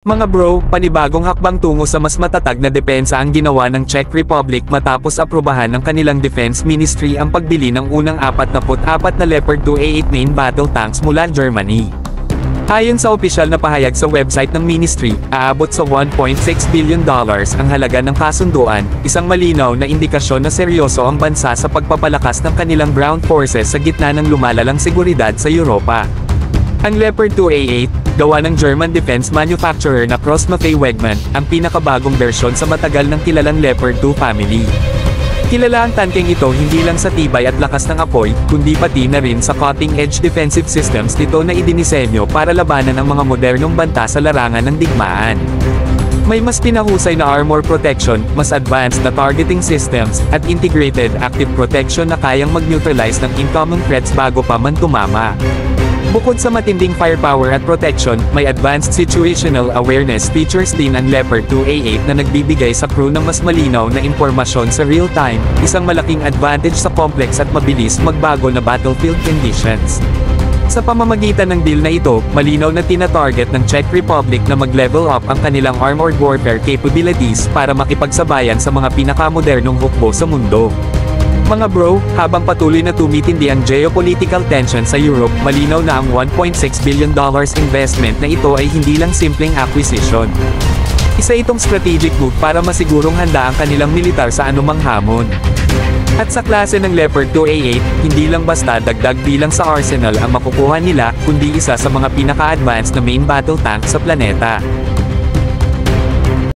Mga bro, panibagong hakbang tungo sa mas matatag na depensa ang ginawa ng Czech Republic matapos aprobahan ng kanilang Defense Ministry ang pagbili ng unang 44 na Leopard 2A8 main battle tanks mula Germany. Ayon sa opisyal na pahayag sa website ng Ministry, aabot sa $1.6 billion ang halaga ng kasunduan, isang malinaw na indikasyon na seryoso ang bansa sa pagpapalakas ng kanilang ground forces sa gitna ng lumalalang seguridad sa Europa. Ang Leopard 2A8, gawa ng German defense manufacturer na Krauss-Maffei-Wegmann, ang pinakabagong bersyon sa matagal ng kilalang Leopard 2 family. Kilala ang tankeng ito hindi lang sa tibay at lakas ng apoy, kundi pati na rin sa cutting-edge defensive systems nito na idinisenyo para labanan ang mga modernong banta sa larangan ng digmaan. May mas pinahusay na armor protection, mas advanced na targeting systems, at integrated active protection na kayang mag-neutralize ng incoming threats bago pa man tumama. Bukod sa matinding firepower at protection, may advanced situational awareness features din ang Leopard 2A8 na nagbibigay sa crew ng mas malinaw na impormasyon sa real time, isang malaking advantage sa complex at mabilis magbago na battlefield conditions. Sa pamamagitan ng deal na ito, malinaw na tina-target ng Czech Republic na mag-level up ang kanilang armored warfare capabilities para makipagsabayan sa mga pinakamodernong hukbo sa mundo. Mga bro, habang patuloy na tumitindi ang geopolitical tension sa Europe, malinaw na ang $1.6 billion investment na ito ay hindi lang simpleng acquisition. Isa itong strategic move para masigurong handa ang kanilang militar sa anumang hamon. At sa klase ng Leopard 2A8, hindi lang basta dagdag bilang sa arsenal ang makukuha nila, kundi isa sa mga pinaka-advanced na main battle tank sa planeta.